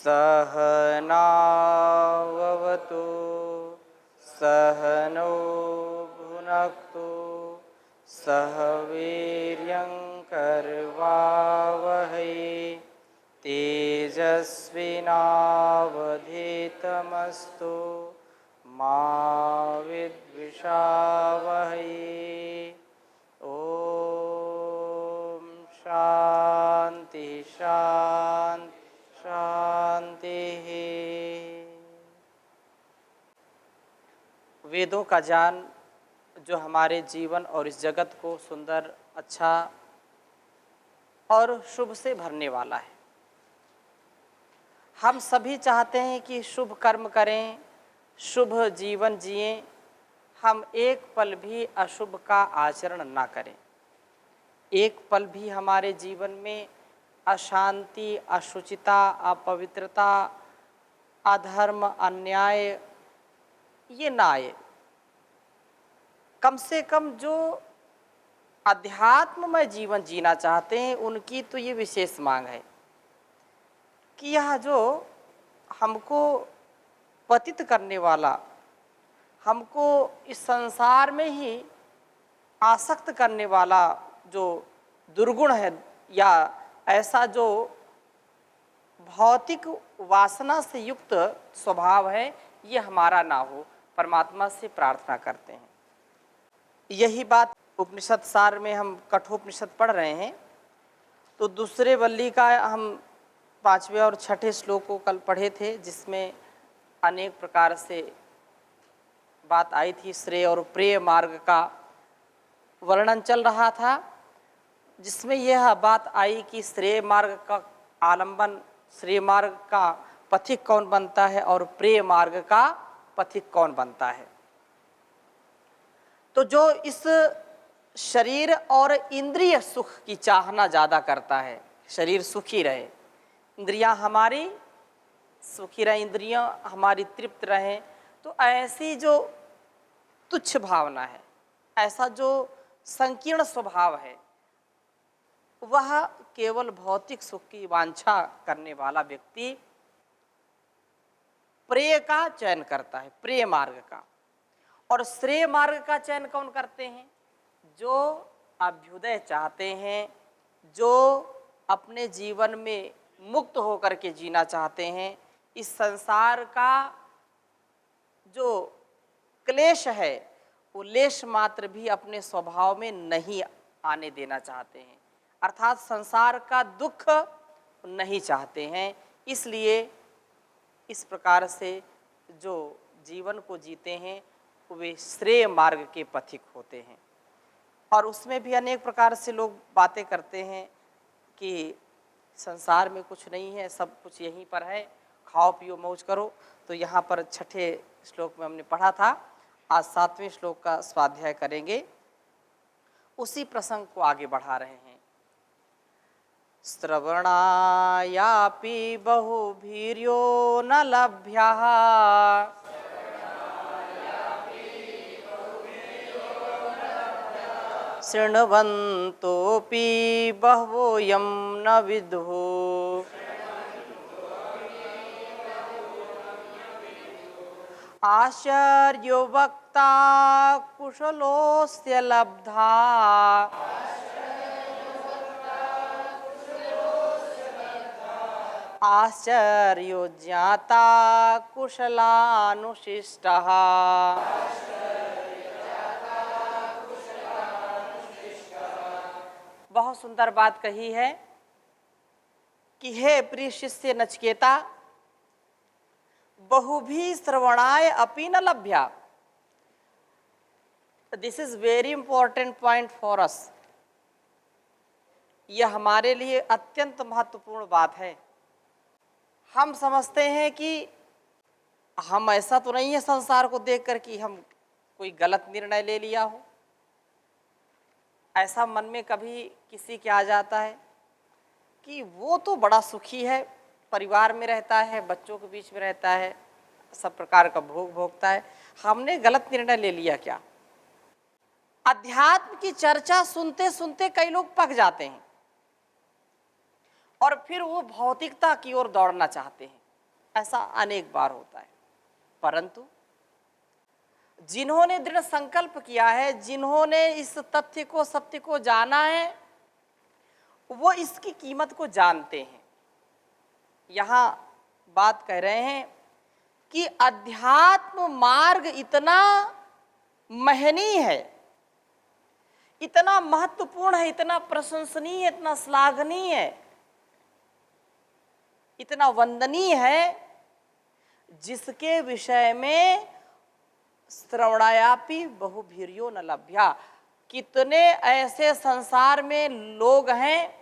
सहनाववतु सहनौ भुनक्तु सह वीर्यङ्करवावहै तेजस्विनावधीतमस्तु मा विद्विषावहै। ओम शांति शांति शांति। वेदों का ज्ञान जो हमारे जीवन और इस जगत को सुंदर, अच्छा और शुभ से भरने वाला है। हम सभी चाहते हैं कि शुभ कर्म करें, शुभ जीवन जिएं, हम एक पल भी अशुभ का आचरण ना करें। एक पल भी हमारे जीवन में अशांति, अशुचिता, अपवित्रता, अधर्म, अन्याय ये ना आए। कम से कम जो अध्यात्ममय जीवन जीना चाहते हैं उनकी तो ये विशेष मांग है कि यह जो हमको पतित करने वाला, हमको इस संसार में ही आसक्त करने वाला जो दुर्गुण है या ऐसा जो भौतिक वासना से युक्त स्वभाव है, ये हमारा ना हो, परमात्मा से प्रार्थना करते हैं। यही बात उपनिषद सार में हम कठोपनिषद पढ़ रहे हैं, तो दूसरे वल्ली का हम 5वें और 6ठे श्लोक को कल पढ़े थे, जिसमें अनेक प्रकार से बात आई थी। श्रेय और प्रेय मार्ग का वर्णन चल रहा था, जिसमें यह बात आई कि श्रेय मार्ग का आलंबन, श्रेय मार्ग का पथिक कौन बनता है और प्रेय मार्ग का पथिक कौन बनता है। तो जो इस शरीर और इंद्रिय सुख की चाहना ज़्यादा करता है, शरीर सुखी रहे, इंद्रियां हमारी सुखी रहे, इंद्रियां हमारी तृप्त रहें, तो ऐसी जो तुच्छ भावना है, ऐसा जो संकीर्ण स्वभाव है, वह केवल भौतिक सुख की वांछा करने वाला व्यक्ति प्रेय का चयन करता है, प्रेय मार्ग का। और श्रेय मार्ग का चयन कौन करते हैं? जो अभ्युदय चाहते हैं, जो अपने जीवन में मुक्त होकर के जीना चाहते हैं, इस संसार का जो क्लेश है वो लेश मात्र भी अपने स्वभाव में नहीं आने देना चाहते हैं, अर्थात संसार का दुख नहीं चाहते हैं। इसलिए इस प्रकार से जो जीवन को जीते हैं वे श्रेय मार्ग के पथिक होते हैं। और उसमें भी अनेक प्रकार से लोग बातें करते हैं कि संसार में कुछ नहीं है, सब कुछ यहीं पर है, खाओ पियो मौज करो। तो यहाँ पर 6ठे श्लोक में हमने पढ़ा था, आज 7वें श्लोक का स्वाध्याय करेंगे, उसी प्रसंग को आगे बढ़ा रहे हैं। श्रवणायापि बहुभीर्यो न लभ्यः शृण्वन्तोऽपि बहवोऽयं न विदुः आश्चर्यो वक्ता कुशलोऽस्य लब्धा आश्चर्यो ज्ञाता कुशलानुशिष्टः। बहुत सुंदर बात कही है कि हे प्रिय शिष्य नचिकेता, बहुभी श्रवणाय अपि न लभ्या। This is very important point for us. यह हमारे लिए अत्यंत महत्वपूर्ण बात है। हम समझते हैं कि हम ऐसा तो नहीं है संसार को देखकर कि हम कोई गलत निर्णय ले लिया हो। ऐसा मन में कभी किसी के आ जाता है कि वो तो बड़ा सुखी है, परिवार में रहता है, बच्चों के बीच में रहता है, सब प्रकार का भोग भोगता है, हमने गलत निर्णय ले लिया क्या? अध्यात्म की चर्चा सुनते सुनते कई लोग पक जाते हैं और फिर वो भौतिकता की ओर दौड़ना चाहते हैं। ऐसा अनेक बार होता है। परंतु जिन्होंने दृढ़ संकल्प किया है, जिन्होंने इस तथ्य को, सत्य को जाना है, वो इसकी कीमत को जानते हैं। यहाँ बात कह रहे हैं कि अध्यात्म मार्ग इतना महनीय है, इतना महत्वपूर्ण है, इतना प्रशंसनीय, इतना श्लाघनीय है, इतना वंदनीय है, जिसके विषय में श्रवणायापि बहुभीर्यो न लभ्या। कितने ऐसे संसार में लोग हैं,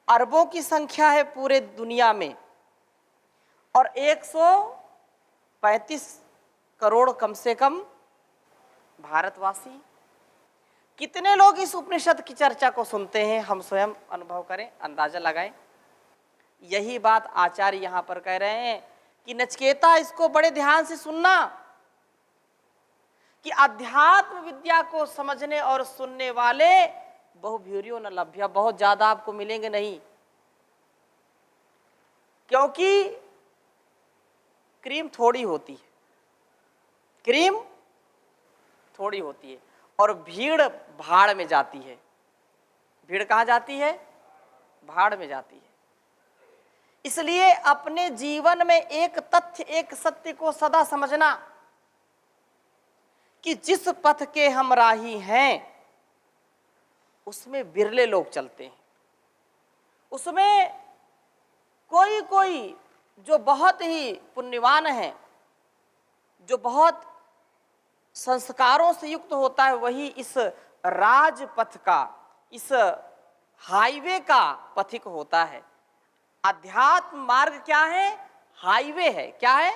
अरबों की संख्या है पूरे दुनिया में, और 135 करोड़ कम से कम भारतवासी। कितने लोग इस उपनिषद की चर्चा को सुनते हैं, हम स्वयं अनुभव करें, अंदाजा लगाएं। यही बात आचार्य यहाँ पर कह रहे हैं कि नचिकेता, इसको बड़े ध्यान से सुनना कि अध्यात्म विद्या को समझने और सुनने वाले बहुभीर्यो न लभ्या, बहुत ज्यादा आपको मिलेंगे नहीं, क्योंकि क्रीम थोड़ी होती है, क्रीम थोड़ी होती है, और भीड़ भाड़ में जाती है। भीड़ कहाँ जाती है? भाड़ में जाती है। इसलिए अपने जीवन में एक तथ्य, एक सत्य को सदा समझना कि जिस पथ के हम राही हैं उसमें बिरले लोग चलते हैं। उसमें कोई कोई जो बहुत ही पुण्यवान है, जो बहुत संस्कारों से युक्त होता है, वही इस राजपथ का, इस हाईवे का पथिक होता है। अध्यात्म मार्ग क्या है? हाईवे है। क्या है?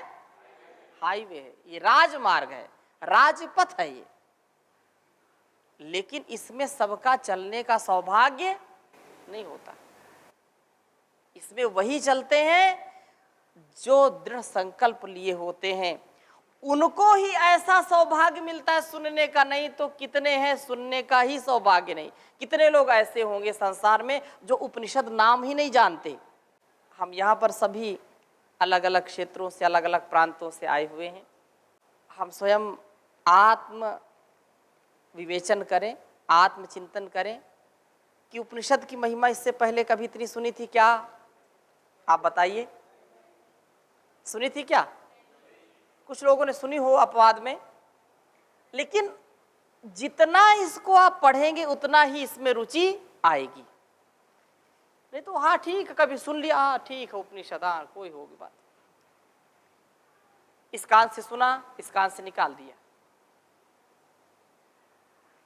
हाईवे है। ये राजमार्ग है, राजपथ है ये। लेकिन इसमें सबका चलने का सौभाग्य नहीं होता। इसमें वही चलते हैं जो दृढ़ संकल्प लिए होते हैं, उनको ही ऐसा सौभाग्य मिलता है सुनने का। नहीं तो कितने हैं सुनने का ही सौभाग्य नहीं। कितने लोग ऐसे होंगे संसार में जो उपनिषद नाम ही नहीं जानते। हम यहाँ पर सभी अलग अलग क्षेत्रों से, अलग अलग प्रांतों से आए हुए हैं। हम स्वयं आत्म विवेचन करें, आत्मचिंतन करें कि उपनिषद की महिमा इससे पहले कभी इतनी सुनी थी क्या? आप बताइए, सुनी थी क्या? कुछ लोगों ने सुनी हो अपवाद में, लेकिन जितना इसको आप पढ़ेंगे उतना ही इसमें रुचि आएगी। नहीं तो हाँ ठीक, कभी सुन लिया, हाँ ठीक है उपनिषद, हाँ कोई होगी बात, इस कान से सुना, इस कान से निकाल दिया।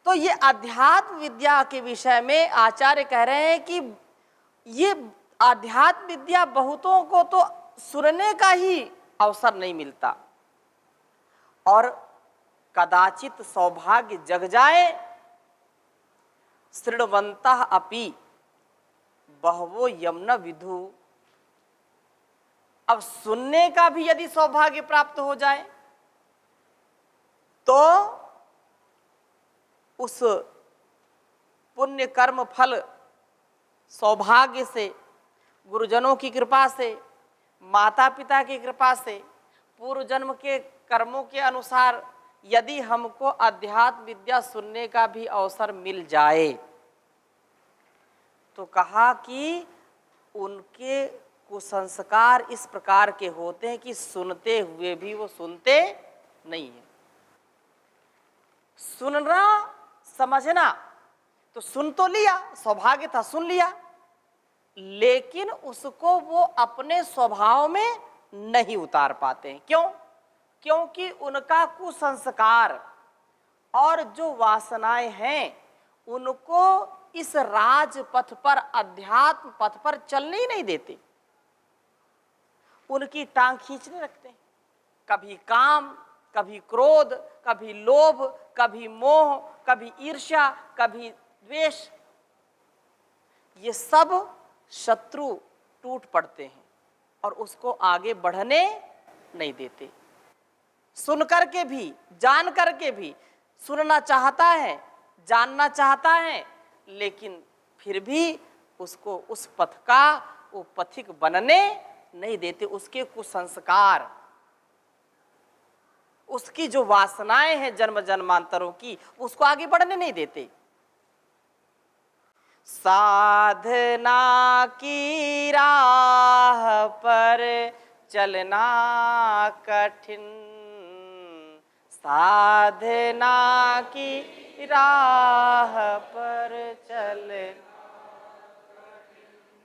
तो ये अध्यात्म विद्या के विषय में आचार्य कह रहे हैं कि ये अध्यात्म विद्या बहुतों को तो सुनने का ही अवसर नहीं मिलता, और कदाचित सौभाग्य जग जाए, शृण्वन्तः अपि बहवो यम न विदु। अब सुनने का भी यदि सौभाग्य प्राप्त हो जाए तो उस पुण्य कर्म फल सौभाग्य से, गुरुजनों की कृपा से, माता पिता की कृपा से, पूर्व जन्म के कर्मों के अनुसार यदि हमको अध्यात्म विद्या सुनने का भी अवसर मिल जाए तो कहा कि उनके कुसंस्कार इस प्रकार के होते हैं कि सुनते हुए भी वो सुनते नहीं है। सुनना, समझना तो सुन तो लिया, सौभाग्य था, सुन लिया, लेकिन उसको वो अपने स्वभाव में नहीं उतार पाते हैं। क्यों? क्योंकि उनका कुसंस्कार और जो वासनाएं हैं उनको इस राजपथ पर, अध्यात्म पथ पर चलने ही नहीं देते, उनकी टांग खींचने रखते हैं। कभी काम, कभी क्रोध, कभी लोभ, कभी मोह, कभी ईर्ष्या, कभी द्वेष, ये सब शत्रु टूट पड़ते हैं और उसको आगे बढ़ने नहीं देते। सुन करके भी, जान करके भी, सुनना चाहता है, जानना चाहता है, लेकिन फिर भी उसको उस पथ का वो पथिक बनने नहीं देते, उसके कुसंस्कार, उसकी जो वासनाएं हैं जन्म जन्मांतरों की, उसको आगे बढ़ने नहीं देते। साधना की राह पर चलना कठिन, साधना की राह पर चलना,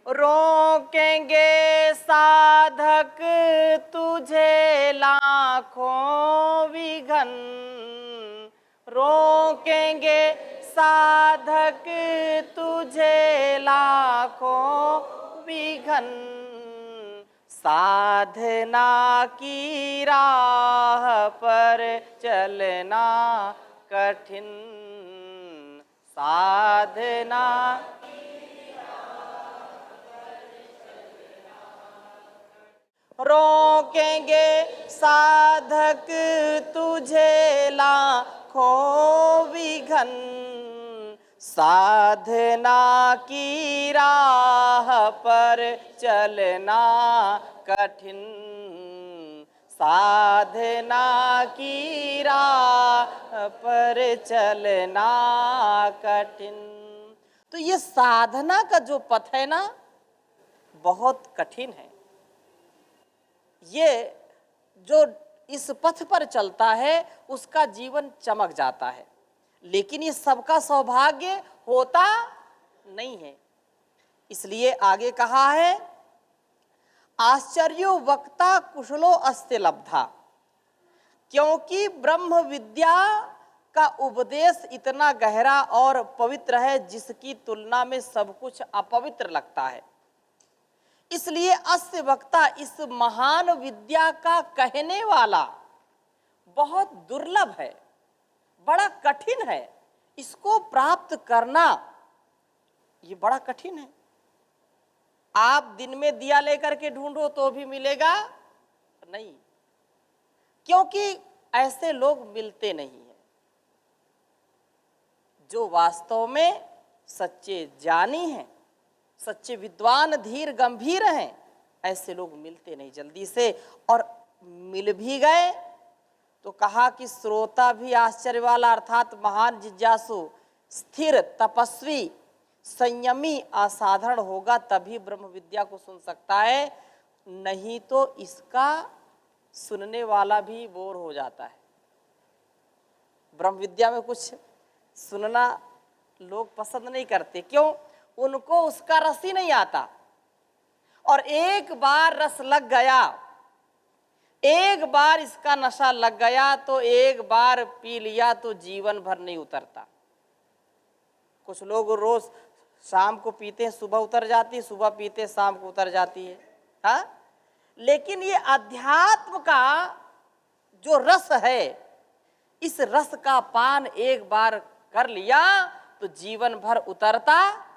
रोकेंगे साधक तुझे लाखों विघन, रोकेंगे साधक तुझे लाखों विघन, साधना की राह पर चलना कठिन, साधना रोकेंगे साधक तुझे लाखों विघन, साधना की राह पर चलना कठिन, साधना की राह पर चलना कठिन। तो ये साधना का जो पथ है ना, बहुत कठिन है। ये जो इस पथ पर चलता है उसका जीवन चमक जाता है, लेकिन ये सबका सौभाग्य होता नहीं है। इसलिए आगे कहा है, आश्चर्यो वक्ता कुशलो अस्ति लब्धा, क्योंकि ब्रह्म विद्या का उपदेश इतना गहरा और पवित्र है जिसकी तुलना में सब कुछ अपवित्र लगता है। इसलिए अस्य वक्ता, इस महान विद्या का कहने वाला बहुत दुर्लभ है, बड़ा कठिन है। इसको प्राप्त करना ये बड़ा कठिन है। आप दिन में दिया लेकर के ढूंढो तो भी मिलेगा नहीं, क्योंकि ऐसे लोग मिलते नहीं हैं जो वास्तव में सच्चे ज्ञानी हैं, सच्चे विद्वान, धीर गंभीर हैं। ऐसे लोग मिलते नहीं जल्दी से, और मिल भी गए तो कहा कि श्रोता भी आश्चर्य वाला, अर्थात महान जिज्ञासु, स्थिर, तपस्वी, संयमी, असाधारण होगा तभी ब्रह्म विद्या को सुन सकता है, नहीं तो इसका सुनने वाला भी बोर हो जाता है। ब्रह्म विद्या में कुछ सुनना लोग पसंद नहीं करते, क्यों? उनको उसका रस ही नहीं आता। और एक बार रस लग गया, एक बार इसका नशा लग गया तो एक बार पी लिया तो जीवन भर नहीं उतरता। कुछ लोग रोज शाम को पीते हैं, सुबह उतर जाती है, सुबह पीते शाम को उतर जाती है, हाँ? लेकिन ये अध्यात्म का जो रस है, इस रस का पान एक बार कर लिया तो जीवन भर उतरता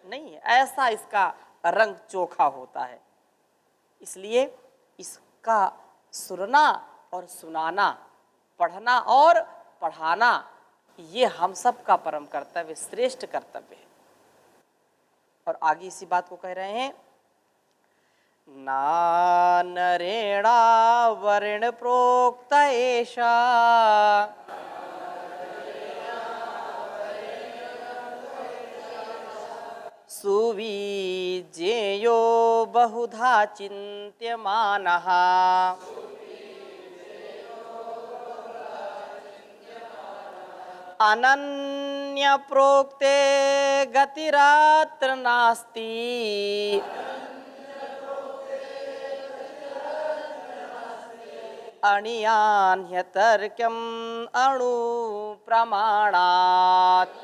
नहीं है, ऐसा इसका रंग चोखा होता है। इसलिए इसका सुनना और सुनाना, पढ़ना और पढ़ाना, ये हम सब का परम कर्तव्य, श्रेष्ठ कर्तव्य है। और आगे इसी बात को कह रहे हैं, ना नरेणा वर्ण प्रोक्त एषा, सुविज्ञेयो बहुधा चिन्त्यमानः, अनन्य प्रोक्ते गतिरात्र नास्ति, अणियान्यतर्क्यम् अणु प्रमाणात्।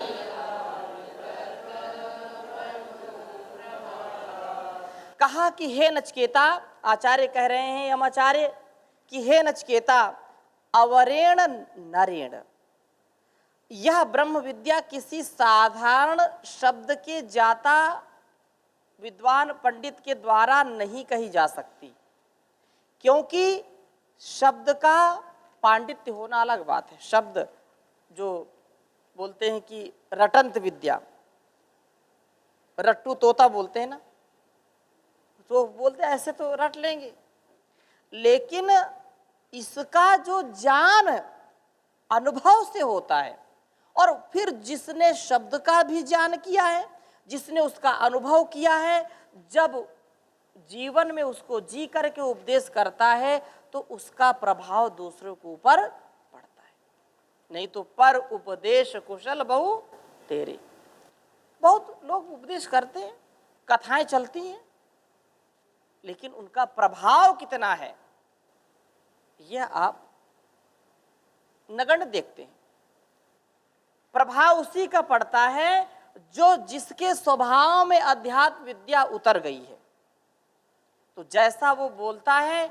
कहा कि हे नचिकेता, आचार्य कह रहे हैं, हम आचार्य, कि हे नचिकेता, अवरेण नरेण, यह ब्रह्म विद्या किसी साधारण शब्द के जाता विद्वान पंडित के द्वारा नहीं कही जा सकती, क्योंकि शब्द का पांडित्य होना अलग बात है। शब्द जो बोलते हैं कि रटंत विद्या, रट्टू तोता बोलते हैं ना, तो बोलते ऐसे तो रट लेंगे, लेकिन इसका जो ज्ञान अनुभव से होता है, और फिर जिसने शब्द का भी ज्ञान किया है, जिसने उसका अनुभव किया है, जब जीवन में उसको जी करके उपदेश करता है तो उसका प्रभाव दूसरों के ऊपर पड़ता है। नहीं तो पर उपदेश कुशल बहु तेरे, बहुत लोग उपदेश करते हैं, कथाएं चलती हैं, लेकिन उनका प्रभाव कितना है यह आप नगण्य देखते हैं। प्रभाव उसी का पड़ता है जो जिसके स्वभाव में अध्यात्म विद्या उतर गई है, तो जैसा वो बोलता है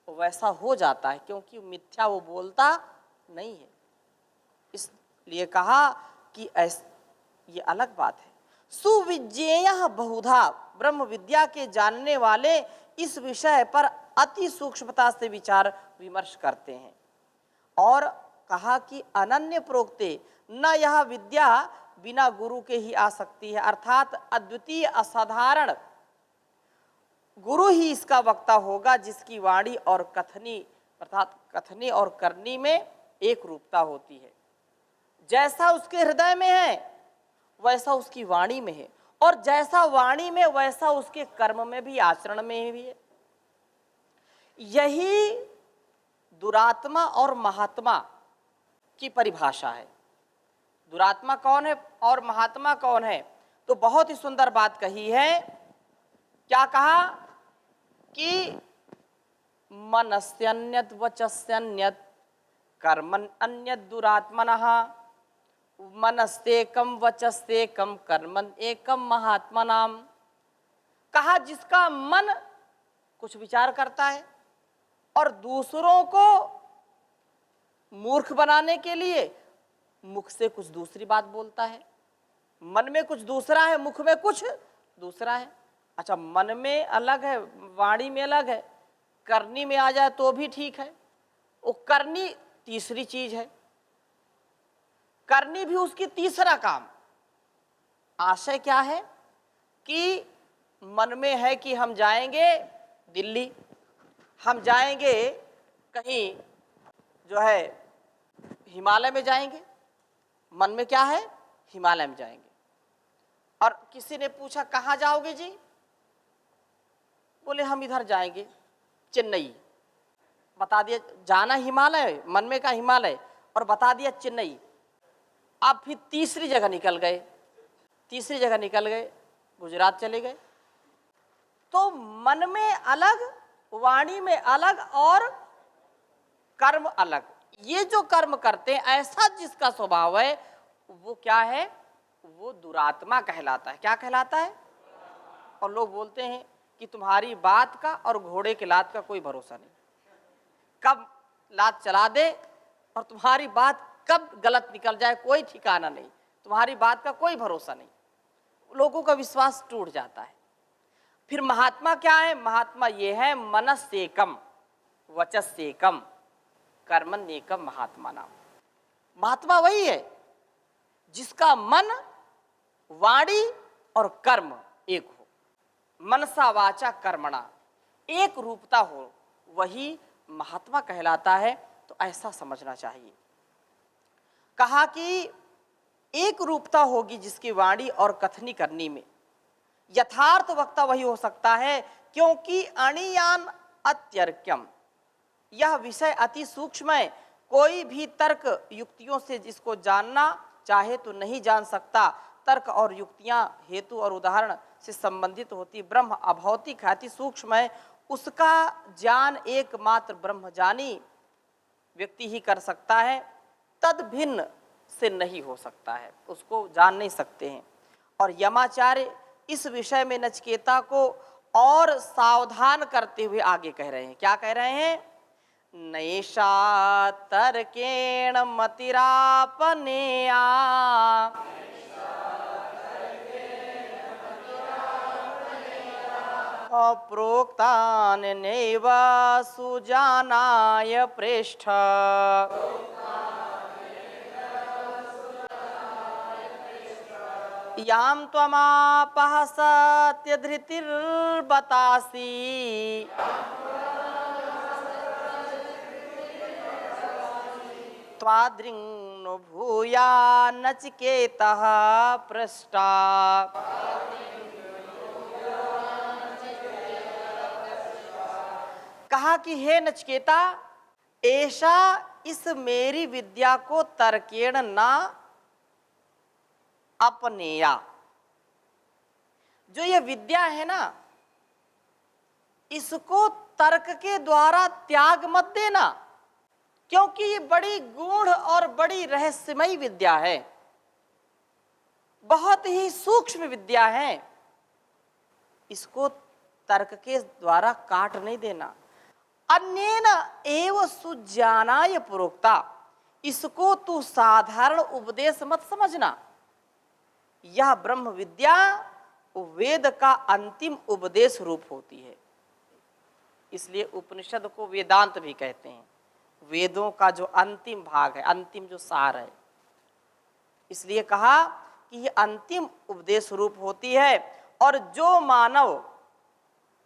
वैसा हो जाता है, क्योंकि मिथ्या वो बोलता नहीं है। इसलिए कहा कि ये अलग बात है। सुविज्ञेय बहुधा, ब्रह्म विद्या के जानने वाले इस विषय पर अति सूक्ष्मता से विचार विमर्श करते हैं। और कहा कि अनन्य प्रोक्ते, न यह विद्या बिना गुरु के ही आ सकती है, अर्थात अद्वितीय असाधारण गुरु ही इसका वक्ता होगा, जिसकी वाणी और कथनी अर्थात कथनी और करनी में एक रूपता होती है। जैसा उसके हृदय में है वैसा उसकी वाणी में है, और जैसा वाणी में वैसा उसके कर्म में भी, आचरण में भी है। यही दुरात्मा और महात्मा की परिभाषा है। दुरात्मा कौन है और महात्मा कौन है? तो बहुत ही सुंदर बात कही है। क्या कहा कि मनस्यन्यत वचस्यन्यत कर्मन अन्यत दुरात्मनः, मनस्तेकम वचस्तेकम कर्मन एकम महात्मनाम। कहा जिसका मन कुछ विचार करता है और दूसरों को मूर्ख बनाने के लिए मुख से कुछ दूसरी बात बोलता है, मन में कुछ दूसरा है, मुख में कुछ दूसरा है। अच्छा, मन में अलग है, वाणी में अलग है, करनी में आ जाए तो भी ठीक है, वो करनी तीसरी चीज है, करनी भी उसकी तीसरा काम। आशय क्या है कि मन में है कि हम जाएंगे दिल्ली, हम जाएंगे कहीं जो है हिमालय में जाएंगे, मन में क्या है हिमालय में जाएंगे। और किसी ने पूछा कहाँ जाओगे जी? बोले हम इधर जाएंगे चेन्नई। बता दिया जाना हिमालय, मन में का हिमालय, और बता दिया चेन्नई। आप फिर तीसरी जगह निकल गए, तीसरी जगह निकल गए गुजरात चले गए। तो मन में अलग, वाणी में अलग और कर्म अलग। ये जो कर्म करते हैं, ऐसा जिसका स्वभाव है वो क्या है? वो दुरात्मा कहलाता है। क्या कहलाता है? और लोग बोलते हैं कि तुम्हारी बात का और घोड़े के लात का कोई भरोसा नहीं, कब लात चला दे और तुम्हारी बात कब गलत निकल जाए कोई ठिकाना नहीं, तुम्हारी बात का कोई भरोसा नहीं। लोगों का विश्वास टूट जाता है। फिर महात्मा क्या है? महात्मा ये है मनस्येकम वचस्येकम कर्मण्येकम महात्मा नाम। महात्मा वही है जिसका मन, वाणी और कर्म एक हो, मनसा वाचा कर्मणा एक रूपता हो, वही महात्मा कहलाता है। तो ऐसा समझना चाहिए। कहा कि एक रूपता होगी जिसकी वाणी और कथनी करनी में। यथार्थ वक्ता वही हो सकता है, क्योंकि अणियान अत्यर्क्यम, यह विषय अति सूक्ष्म है। कोई भी तर्क युक्तियों से जिसको जानना चाहे तो नहीं जान सकता। तर्क और युक्तियां हेतु और उदाहरण से संबंधित होती। ब्रह्म अभौतिक है, अति सूक्ष्म है, उसका ज्ञान एकमात्र ब्रह्मजानी व्यक्ति ही कर सकता है, तद भिन्न से नहीं हो सकता है, उसको जान नहीं सकते हैं। और यमाचार्य इस विषय में नचिकेता को और सावधान करते हुए आगे कह रहे हैं। क्या कह रहे हैं? नैषा तर्केण मतिरापनेया प्रोक्तान नैव सुजानाय प्रेष्ठ। याम त्वमापः सत्यधृतिर्बतासि त्वादृङ्नो भूया नचिकेतः पृष्टा। कहा कि हे नचिकेता, ऐसा इस मेरी विद्या को तर्केण ना अपनेया। जो ये विद्या है ना, इसको तर्क के द्वारा त्याग मत देना, क्योंकि ये बड़ी गूढ़ और बड़ी रहस्यमयी विद्या है, बहुत ही सूक्ष्म विद्या है। इसको तर्क के द्वारा काट नहीं देना। अन्येन एव सुज्ञानाय प्रोक्ता, इसको तू साधारण उपदेश मत समझना। यह ब्रह्म विद्या वेद का अंतिम उपदेश रूप होती है। इसलिए उपनिषद को वेदांत भी कहते हैं। वेदों का जो अंतिम भाग है, अंतिम जो सार है, इसलिए कहा कि यह अंतिम उपदेश रूप होती है। और जो मानव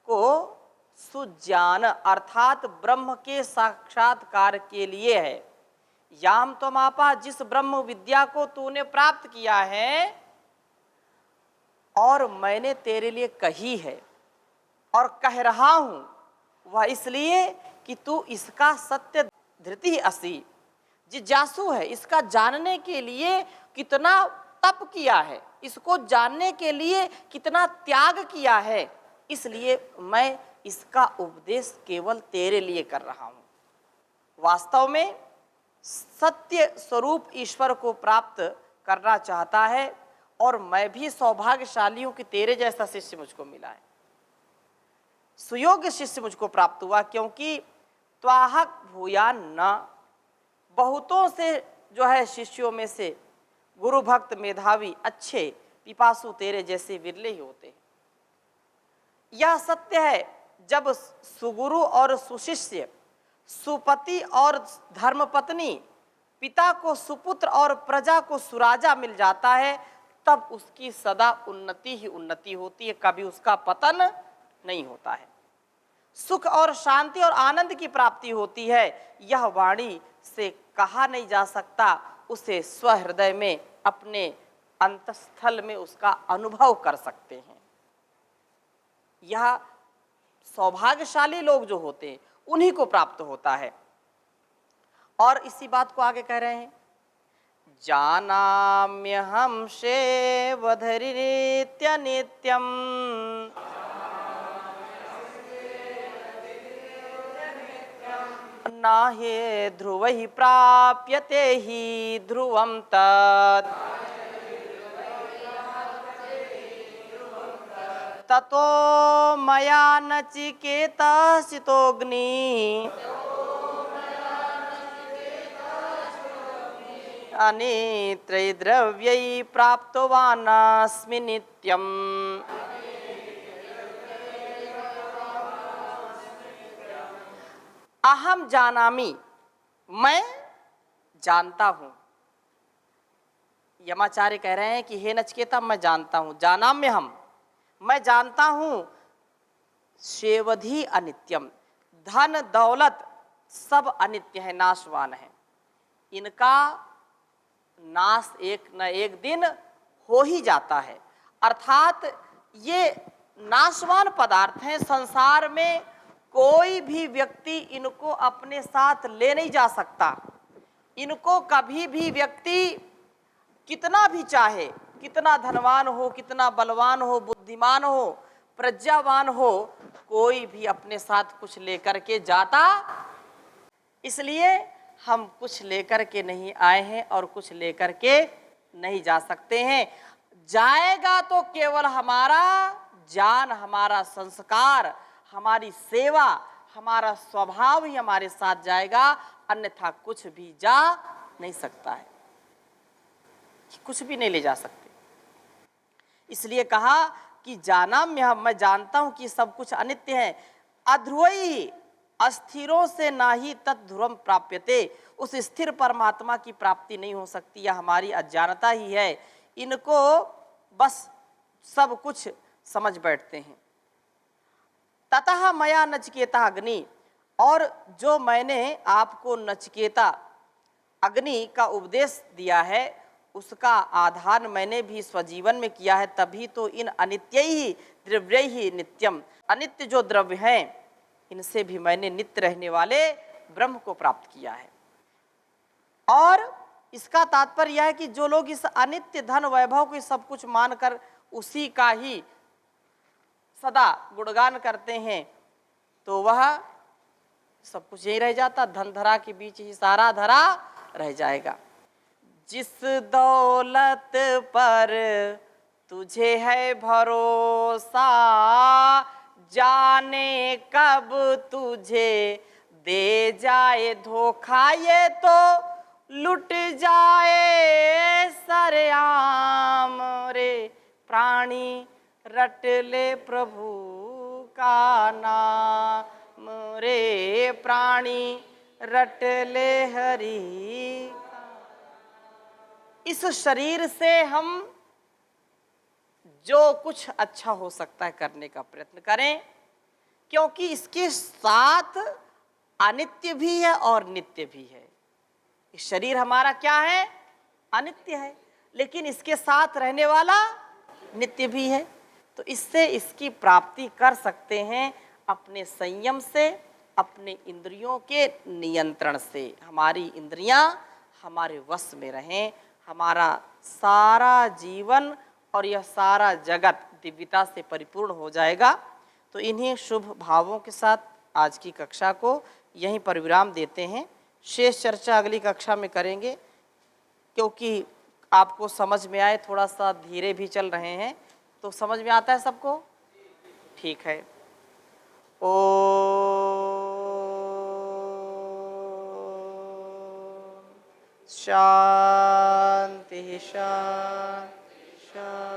को सुज्ञान अर्थात ब्रह्म के साक्षात्कार के लिए है, याम त्वमापः, जिस ब्रह्म विद्या को तूने प्राप्त किया है और मैंने तेरे लिए कही है और कह रहा हूं, वह इसलिए कि तू इसका सत्य धृति असि, जिज्ञासु है, इसका जानने के लिए कितना तप किया है, इसको जानने के लिए कितना त्याग किया है, इसलिए मैं इसका उपदेश केवल तेरे लिए कर रहा हूं। वास्तव में सत्य स्वरूप ईश्वर को प्राप्त करना चाहता है, और मैं भी सौभाग्यशाली हूं कि तेरे जैसा शिष्य मुझको मिला है, सुयोग्य शिष्य मुझको प्राप्त हुआ। क्योंकि त्वाहक भूया न, बहुतों से जो है शिष्यों में से गुरु भक्त मेधावी अच्छे पिपासु तेरे जैसे विरले ही होते हैं। यह सत्य है, जब सुगुरु और सुशिष्य, सुपति और धर्मपत्नी, पिता को सुपुत्र और प्रजा को सुराजा मिल जाता है, तब उसकी सदा उन्नति ही उन्नति होती है, कभी उसका पतन नहीं होता है। सुख और शांति और आनंद की प्राप्ति होती है। यह वाणी से कहा नहीं जा सकता, उसे स्वहृदय में अपने अंतस्थल में उसका अनुभव कर सकते हैं। यह सौभाग्यशाली लोग जो होते हैं उन्हीं को प्राप्त होता है। और इसी बात को आगे कह रहे हैं, जानाम्यहं शेवधरित्य नित्यम नाहि ध्रुवैः प्राप्यते हि ध्रुवं तत् ततो मया नचिकेतसितोऽग्नि अनेत्रैर्द्रव्यै प्राप्तवानस्मि नित्यम्। अहम जानामि, मैं जानता हूं। यमाचार्य कह रहे हैं कि हे नचिकेता, मैं जानता हूं, जानाम्य हम, मैं जानता हूं, शेवधि अनित्यम, धन दौलत सब अनित्य है, नाशवान है, इनका नाश एक न एक दिन हो ही जाता है। अर्थात ये नाशवान पदार्थ हैं, संसार में कोई भी व्यक्ति इनको अपने साथ ले नहीं जा सकता। इनको कभी भी व्यक्ति कितना भी चाहे, कितना धनवान हो, कितना बलवान हो, बुद्धिमान हो, प्रज्ञावान हो, कोई भी अपने साथ कुछ लेकर के जाता। इसलिए हम कुछ लेकर के नहीं आए हैं और कुछ लेकर के नहीं जा सकते हैं। जाएगा तो केवल हमारा ज्ञान, हमारा संस्कार, हमारी सेवा, हमारा स्वभाव ही हमारे साथ जाएगा, अन्यथा कुछ भी जा नहीं सकता है, कुछ भी नहीं ले जा सकते। इसलिए कहा कि जाना मैं जानता हूं कि सब कुछ अनित्य है। अध्रुवई, अस्थिरों से ना ही तद्ध्रुवम प्राप्यते, उस स्थिर परमात्मा की प्राप्ति नहीं हो सकती, यह हमारी अज्ञानता ही है। इनको बस सब कुछ समझ बैठते हैं। ततः मया नचिकेता अग्नि, और जो मैंने आपको नचिकेता अग्नि का उपदेश दिया है उसका आधार मैंने भी स्वजीवन में किया है, तभी तो इन अनित्य ही द्रव्य ही नित्यम, अनित्य जो द्रव्य हैं इनसे भी मैंने नित्य रहने वाले ब्रह्म को प्राप्त किया है। और इसका तात्पर्य यह है कि जो लोग इस अनित्य धन वैभव को सब कुछ मानकर उसी का ही सदा गुणगान करते हैं तो वह सब कुछ यही रह जाता, धन धरा के बीच ही सारा धरा रह जाएगा। जिस दौलत पर तुझे है भरोसा, जाने कब तुझे दे जाए धोखा, ये तो लुट जाए सरेआम रे प्राणी, रट ले प्रभु का नाम रे प्राणी, रट ले हरि। इस शरीर से हम जो कुछ अच्छा हो सकता है करने का प्रयत्न करें, क्योंकि इसके साथ अनित्य भी है और नित्य भी है। इस शरीर हमारा क्या है? अनित्य है, लेकिन इसके साथ रहने वाला नित्य भी है। तो इससे इसकी प्राप्ति कर सकते हैं अपने संयम से, अपने इंद्रियों के नियंत्रण से। हमारी इंद्रियां हमारे वश में रहें, हमारा सारा जीवन और यह सारा जगत दिव्यता से परिपूर्ण हो जाएगा। तो इन्हीं शुभ भावों के साथ आज की कक्षा को यहीं पर विराम देते हैं। शेष चर्चा अगली कक्षा में करेंगे, क्योंकि आपको समझ में आए। थोड़ा सा धीरे भी चल रहे हैं तो समझ में आता है सबको? ठीक है। ओ शांति शांति शांति।